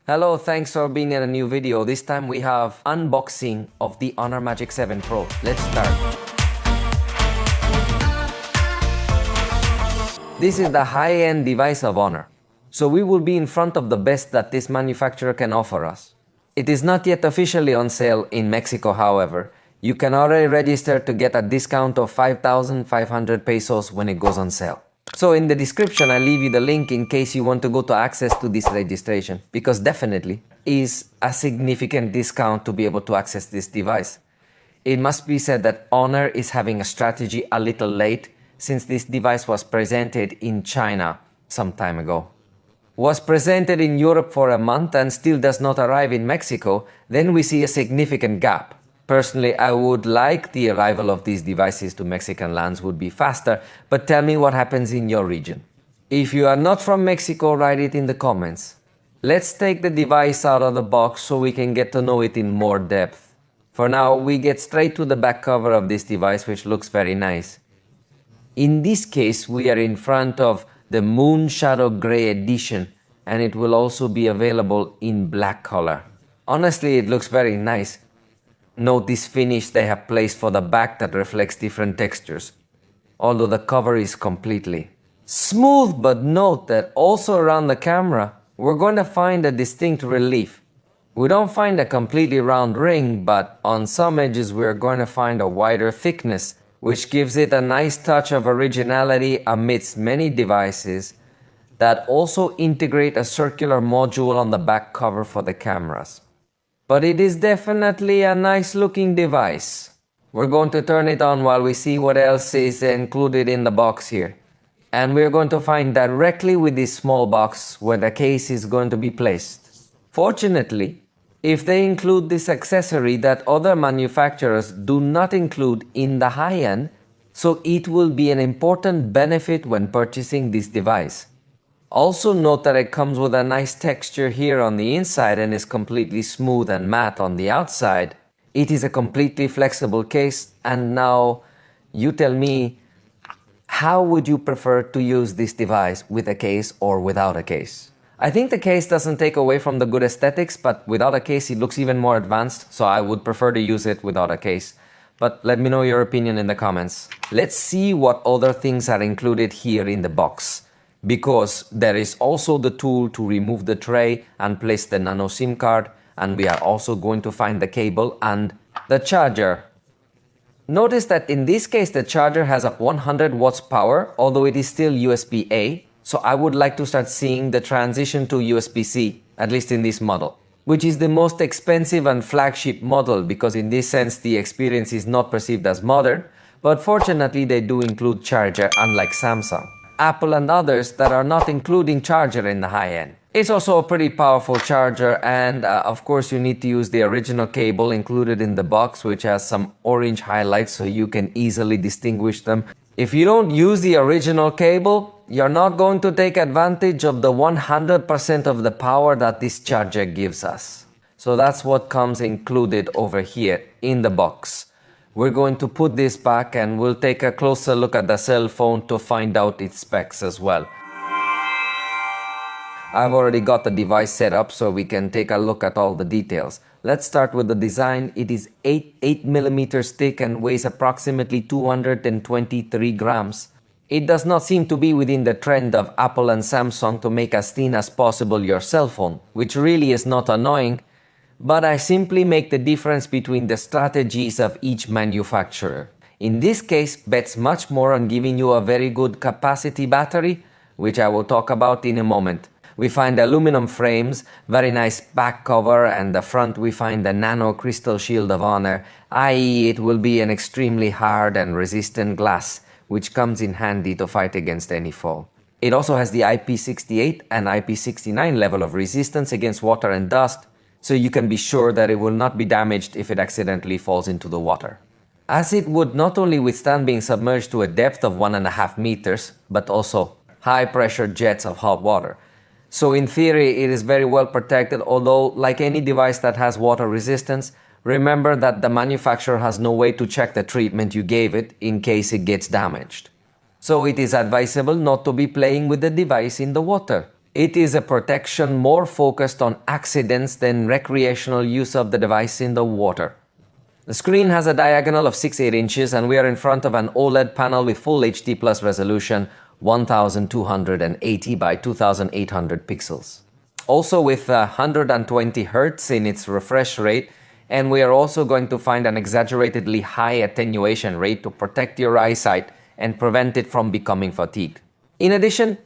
Hello, thanks for being in a new video. This time we have unboxing of the HONOR Magic7 Pro. Let's start. This is the high-end device of HONOR. So we will be in front of the best that this manufacturer can offer us. It is not yet officially on sale in Mexico, however. You can already register to get a discount of 5,500 pesos when it goes on sale. So in the description, I leave you the link in case you want to go to access to this registration, because definitely is a significant discount to be able to access this device. It must be said that HONOR is having a strategy a little late since this device was presented in China some time ago. Was presented in Europe for a month and still does not arrive in Mexico, then we see a significant gap. Personally, I would like the arrival of these devices to Mexican lands would be faster, but tell me what happens in your region. If you are not from Mexico, write it in the comments. Let's take the device out of the box so we can get to know it in more depth. For now, we get straight to the back cover of this device, which looks very nice. In this case, we are in front of the Moon Shadow Gray edition, and it will also be available in black color. Honestly, it looks very nice. Note this finish they have placed for the back that reflects different textures, although the cover is completely smooth. But note that also around the camera, we're going to find a distinct relief. We don't find a completely round ring, but on some edges we're going to find a wider thickness, which gives it a nice touch of originality amidst many devices that also integrate a circular module on the back cover for the cameras. But it is definitely a nice looking device. We're going to turn it on while we see what else is included in the box here. And we're going to find directly with this small box where the case is going to be placed. Fortunately, if they include this accessory that other manufacturers do not include in the high end, so it will be an important benefit when purchasing this device. Also note that it comes with a nice texture here on the inside and is completely smooth and matte on the outside. It is a completely flexible case, and now you tell me, how would you prefer to use this device, with a case or without a case? I think the case doesn't take away from the good aesthetics, but without a case it looks even more advanced, so I would prefer to use it without a case. But let me know your opinion in the comments. Let's see what other things are included here in the box, because there is also the tool to remove the tray and place the nano SIM card, and we are also going to find the cable and the charger. Notice that in this case the charger has a 100 watts power, although it is still USB-A, so I would like to start seeing the transition to USB-C, at least in this model, which is the most expensive and flagship model, because in this sense the experience is not perceived as modern, but fortunately they do include charger, unlike Samsung, Apple and others that are not including charger in the high end. It's also a pretty powerful charger, and of course you need to use the original cable included in the box, which has some orange highlights so you can easily distinguish them. If you don't use the original cable, you're not going to take advantage of the 100% of the power that this charger gives us. So that's what comes included over here in the box. We're going to put this back and we'll take a closer look at the cell phone to find out its specs as well. I've already got the device set up so we can take a look at all the details. Let's start with the design. It is 8mm thick and weighs approximately 223 grams. It does not seem to be within the trend of Apple and Samsung to make as thin as possible your cell phone, which really is not annoying, but I simply make the difference between the strategies of each manufacturer. In this case, bets much more on giving you a very good capacity battery, which I will talk about in a moment. We find aluminum frames, very nice back cover, and the front we find the nano crystal shield of HONOR, i.e. it will be an extremely hard and resistant glass, which comes in handy to fight against any fall. It also has the IP68 and IP69 level of resistance against water and dust, so you can be sure that it will not be damaged if it accidentally falls into the water, as it would not only withstand being submerged to a depth of 1.5 meters, but also high pressure jets of hot water. So in theory it is very well protected, although like any device that has water resistance, remember that the manufacturer has no way to check the treatment you gave it in case it gets damaged. So it is advisable not to be playing with the device in the water. It is a protection more focused on accidents than recreational use of the device in the water. The screen has a diagonal of 6-8 inches and we are in front of an OLED panel with full HD plus resolution 1280 by 2800 pixels. Also with 120 Hz in its refresh rate, and we are also going to find an exaggeratedly high attenuation rate to protect your eyesight and prevent it from becoming fatigued. In addition,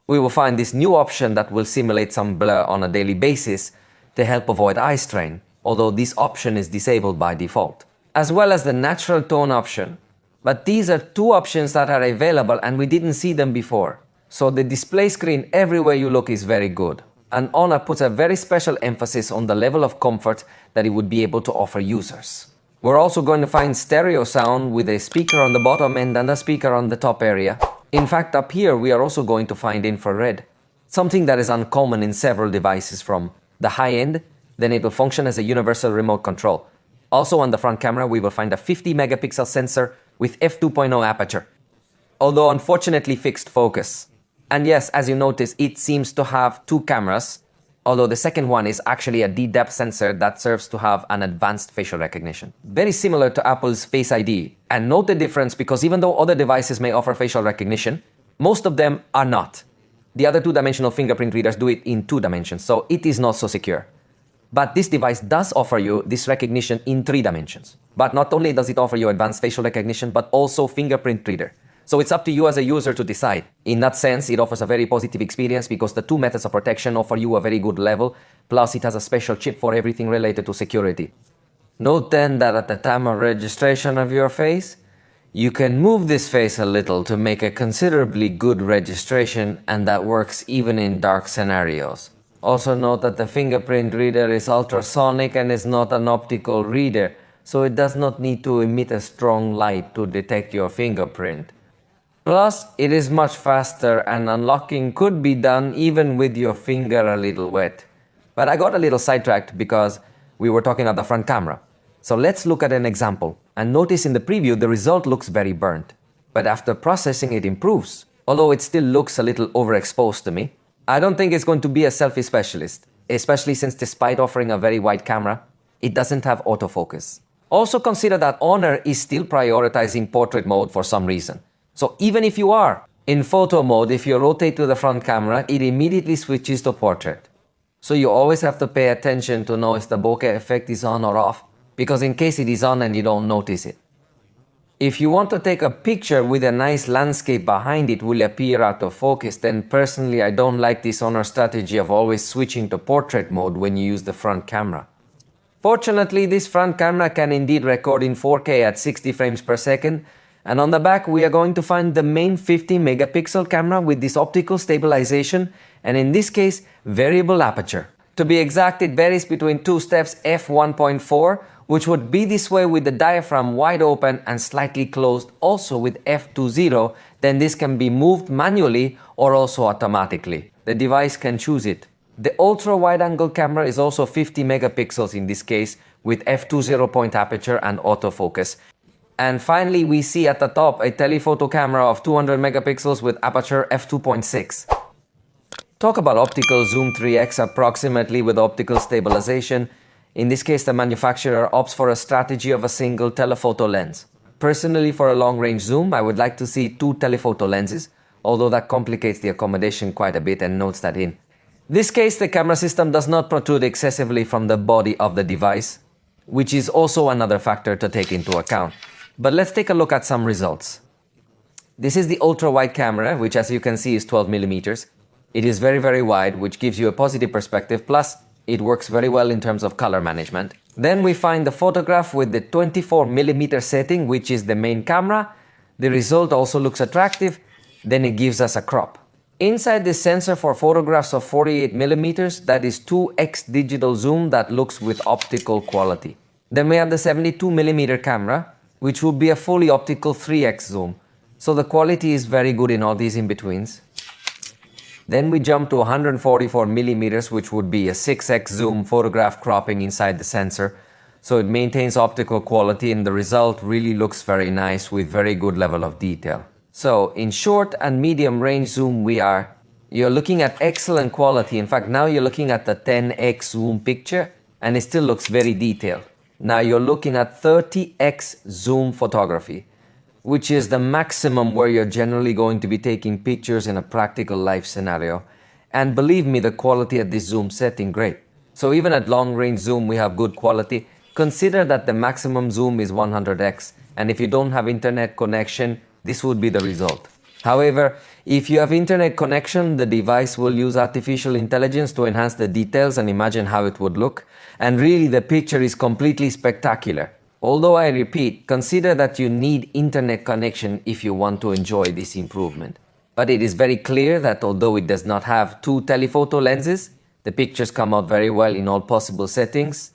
we will find this new option that will simulate some blur on a daily basis to help avoid eye strain, although this option is disabled by default, as well as the natural tone option. But these are two options that are available and we didn't see them before. So the display screen everywhere you look is very good. And HONOR puts a very special emphasis on the level of comfort that it would be able to offer users. We're also going to find stereo sound with a speaker on the bottom end and a speaker on the top area. In fact, up here we are also going to find infrared, something that is uncommon in several devices from the high end. Then it will function as a universal remote control. Also on the front camera we will find a 50 megapixel sensor with f2.0 aperture, although unfortunately fixed focus. And yes, as you notice, it seems to have two cameras, although the second one is actually a D-depth sensor that serves to have an advanced facial recognition. Very similar to Apple's Face ID. And note the difference because even though other devices may offer facial recognition, most of them are not. The other two-dimensional fingerprint readers do it in 2 dimensions, so it is not so secure. But this device does offer you this recognition in 3 dimensions. But not only does it offer you advanced facial recognition, but also fingerprint reader. So it's up to you as a user to decide. In that sense, it offers a very positive experience because the 2 methods of protection offer you a very good level, plus it has a special chip for everything related to security. Note then that at the time of registration of your face, you can move this face a little to make a considerably good registration, and that works even in dark scenarios. Also note that the fingerprint reader is ultrasonic and is not an optical reader, so it does not need to emit a strong light to detect your fingerprint. Plus, it is much faster and unlocking could be done even with your finger a little wet. But I got a little sidetracked because we were talking about the front camera. So let's look at an example. And notice in the preview the result looks very burnt. But after processing it improves, although it still looks a little overexposed to me. I don't think it's going to be a selfie specialist, especially since despite offering a very wide camera, it doesn't have autofocus. Also consider that HONOR is still prioritizing portrait mode for some reason. So even if you are in photo mode, if you rotate to the front camera, it immediately switches to portrait. So you always have to pay attention to know if the bokeh effect is on or off, because in case it is on and you don't notice it. If you want to take a picture with a nice landscape behind it will appear out of focus, then personally I don't like this HONOR strategy of always switching to portrait mode when you use the front camera. Fortunately, this front camera can indeed record in 4K at 60 frames per second, and on the back we are going to find the main 50 megapixel camera with this optical stabilization, and in this case, variable aperture. To be exact, it varies between 2 steps f1.4, which would be this way with the diaphragm wide open and slightly closed, also with f2.0, then this can be moved manually or also automatically. The device can choose it. The ultra wide angle camera is also 50 megapixels in this case with f2.0 point aperture and autofocus. And finally, we see at the top a telephoto camera of 200 megapixels with aperture f2.6. Talk about optical zoom 3x approximately with optical stabilization. In this case, the manufacturer opts for a strategy of a single telephoto lens. Personally, for a long-range zoom, I would like to see 2 telephoto lenses, although that complicates the accommodation quite a bit and notes that in this case, the camera system does not protrude excessively from the body of the device, which is also another factor to take into account. But let's take a look at some results. This is the ultra-wide camera, which as you can see is 12 millimeters. It is very, very wide, which gives you a positive perspective, plus it works very well in terms of color management. Then we find the photograph with the 24 millimeter setting, which is the main camera. The result also looks attractive. Then it gives us a crop. Inside this sensor for photographs of 48 millimeters, that is 2x digital zoom that looks with optical quality. Then we have the 72 millimeter camera, which will be a fully optical 3x zoom. So the quality is very good in all these in-betweens. Then we jump to 144 millimeters, which would be a 6x zoom photograph cropping inside the sensor. So it maintains optical quality and the result really looks very nice with very good level of detail. So in short and medium range zoom we are You're looking at excellent quality. In fact, now you're looking at the 10x zoom picture and it still looks very detailed. Now you're looking at 30x zoom photography, which is the maximum where you're generally going to be taking pictures in a practical life scenario. And believe me, the quality at this zoom setting, great. So even at long range zoom, we have good quality. Consider that the maximum zoom is 100x. And if you don't have internet connection, this would be the result. However, if you have internet connection, the device will use artificial intelligence to enhance the details and imagine how it would look. And really, the picture is completely spectacular. Although I repeat, consider that you need internet connection if you want to enjoy this improvement. But it is very clear that although it does not have two telephoto lenses, the pictures come out very well in all possible settings,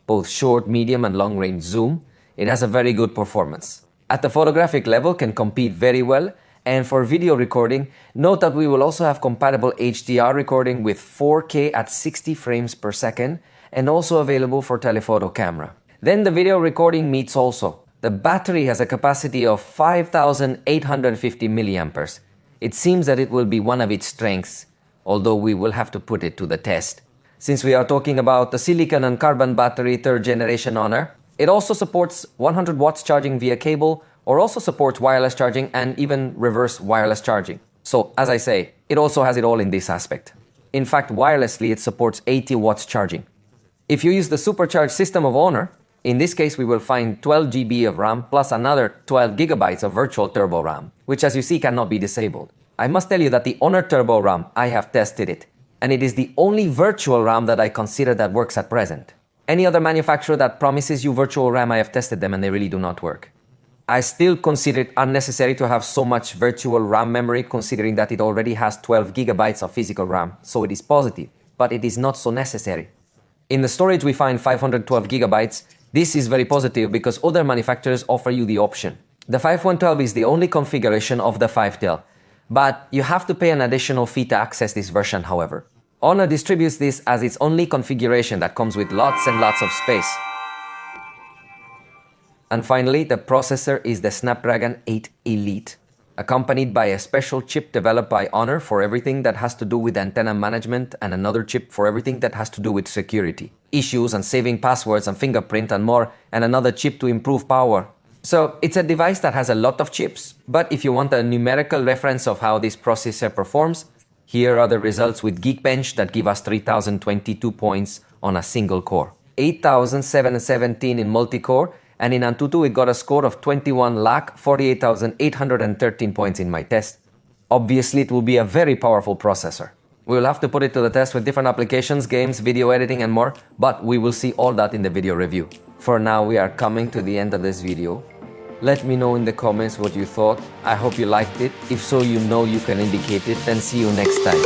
both short, medium and long range zoom. It has a very good performance. At the photographic level, can compete very well. And for video recording, note that we will also have compatible HDR recording with 4K at 60 frames per second and also available for telephoto camera. Then the video recording meets also. The battery has a capacity of 5,850 milliamperes. It seems that it will be one of its strengths, although we will have to put it to the test. Since we are talking about the silicon and carbon battery 3rd generation HONOR, it also supports 100 watts charging via cable, or also supports wireless charging and even reverse wireless charging. So as I say, it also has it all in this aspect. In fact, wirelessly it supports 80 watts charging. If you use the supercharged system of HONOR, in this case we will find 12 GB of RAM plus another 12 GB of virtual turbo RAM, which as you see cannot be disabled. I must tell you that the HONOR Turbo RAM, I have tested it, and it is the only virtual RAM that I consider that works at present. Any other manufacturer that promises you virtual RAM, I have tested them and they really do not work. I still consider it unnecessary to have so much virtual RAM memory, considering that it already has 12 GB of physical RAM, so it is positive, but it is not so necessary. In the storage we find 512 GB. This is very positive because other manufacturers offer you the option. The 5112 is the only configuration of the 512, but you have to pay an additional fee to access this version, however. HONOR distributes this as its only configuration that comes with lots and lots of space. And finally, the processor is the Snapdragon 8 Elite, accompanied by a special chip developed by HONOR for everything that has to do with antenna management and another chip for everything that has to do with security, issues and saving passwords and fingerprint and more, and another chip to improve power. So it's a device that has a lot of chips, but if you want a numerical reference of how this processor performs, here are the results with Geekbench that give us 3,022 points on a single core, 8,717 in multi-core, and in Antutu it got a score of 21,48,813 points in my test. Obviously it will be a very powerful processor. We will have to put it to the test with different applications, games, video editing and more, but we will see all that in the video review. For now we are coming to the end of this video. Let me know in the comments what you thought. I hope you liked it. If so, you know you can indicate it, and see you next time.